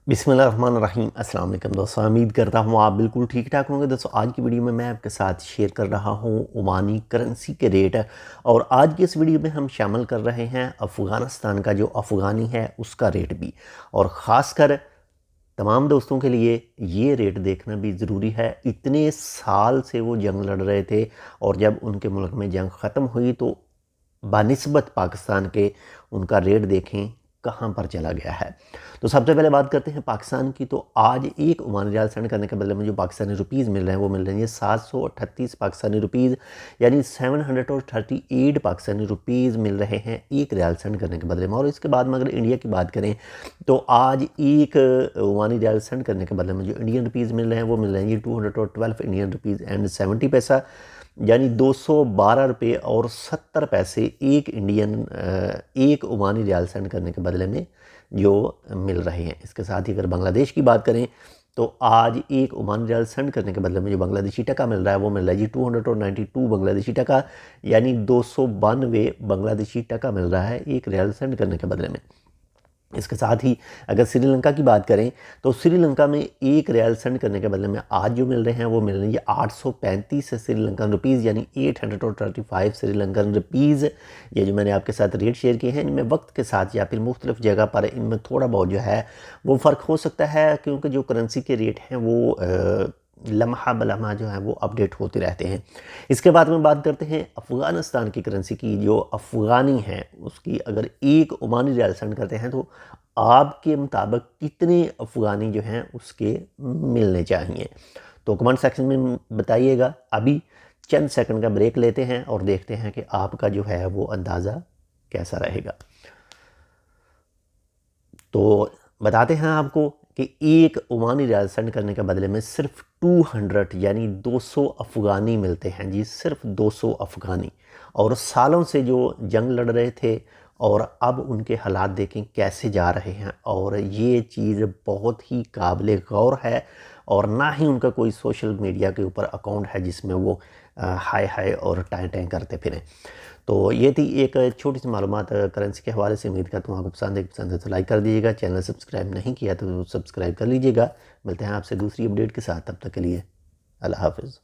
बिस्मिल्लाहिर्रहमानिर्रहीम। अस्सलाम वालेकुम दोस्तों, उम्मीद करता हूँ आप बिल्कुल ठीक ठाक होंगे। दोस्तों आज की वीडियो में मैं आपके साथ शेयर कर रहा हूँ ओमानी करेंसी के रेट, और आज की इस वीडियो में हम शामिल कर रहे हैं अफ़गानिस्तान का जो अफ़गानी है उसका रेट भी, और ख़ासकर तमाम दोस्तों के लिए ये रेट देखना भी ज़रूरी है। इतने साल से वो जंग लड़ रहे थे, और जब उनके मुल्क में जंग ख़त्म हुई तो बानिस्बत पाकिस्तान के उनका रेट देखें कहाँ पर चला गया है। तो सबसे पहले बात करते हैं पाकिस्तान की। तो आज एक ओमानी रियाल सेंड करने के बदले में जो पाकिस्तानी रुपीज़ मिल रहे हैं वो मिल रहे हैं 738 पाकिस्तानी रुपीज़, यानी 738 पाकिस्तानी रुपीज़ मिल रहे हैं एक रियाल सेंड करने के बदले में। और इसके बाद में अगर इंडिया की बात करें तो आज एक ओमानी रियाल सेंड करने के बदले में जो इंडियन रुपीज़ मिल रहे हैं वो मिल रहे हैं 212 इंडियन रुपीज़ एंड 70 पैसा, यानी 212 रुपये और 70 पैसे एक ओमानी रियाल सेंड करने के बदले में जो मिल रहे हैं। इसके साथ ही अगर बांग्लादेश की बात करें तो आज एक ओमानी रियाल सेंड करने के बदले में जो बांग्लादेशी टका मिल रहा है वो मिल रहा है जी 292 बांग्लादेशी टका, यानी 292 बांग्लादेशी टका मिल रहा है एक रियाल सेंड करने के बदले में। इसके साथ ही अगर श्रीलंका की बात करें तो श्रीलंका में एक रियाल सेंड करने के बदले में आज जो मिल रहे हैं वो मिल रहे हैं 835 श्रीलंकन रुपीज़, यानी 835 श्रीलंकन रुपीज़। ये जो मैंने आपके साथ रेट शेयर किए हैं इनमें वक्त के साथ या फिर मुख्तलिफ जगह पर इनमें थोड़ा बहुत जो है वो फ़र्क हो सकता है, क्योंकि जो करेंसी के रेट हैं वो लम्हा बलम्हा जो है वो अपडेट होते रहते हैं। इसके बाद में बात करते हैं अफ़गानिस्तान की करेंसी की। जो अफ़गानी है उसकी अगर एक ओमानी रियाल सेंड करते हैं तो आपके मुताबिक कितने अफ़गानी जो हैं उसके मिलने चाहिए, तो कमेंट सेक्शन में बताइएगा। अभी चंद सेकंड का ब्रेक लेते हैं और देखते हैं कि आपका जो है वो अंदाज़ा कैसा रहेगा। तो बताते हैं आपको कि एक ओमानी रियाल सेंड करने के बदले में सिर्फ 200 यानी 200 अफ़गानी मिलते हैं जी, सिर्फ 200 अफ़गानी। और सालों से जो जंग लड़ रहे थे और अब उनके हालात देखें कैसे जा रहे हैं, और ये चीज़ बहुत ही काबिल गौर है। और ना ही उनका कोई सोशल मीडिया के ऊपर अकाउंट है जिसमें वो हाय हाय और टाएं टाएं करते फिरें। तो ये थी एक छोटी सी मालूमात करेंसी के हवाले से। उम्मीद करता हूँ आपको पसंद है तो लाइक कर दीजिएगा, चैनल सब्सक्राइब नहीं किया तो सब्सक्राइब कर लीजिएगा। मिलते हैं आपसे दूसरी अपडेट के साथ, तब तक के लिए अल्लाह हाफ़िज़।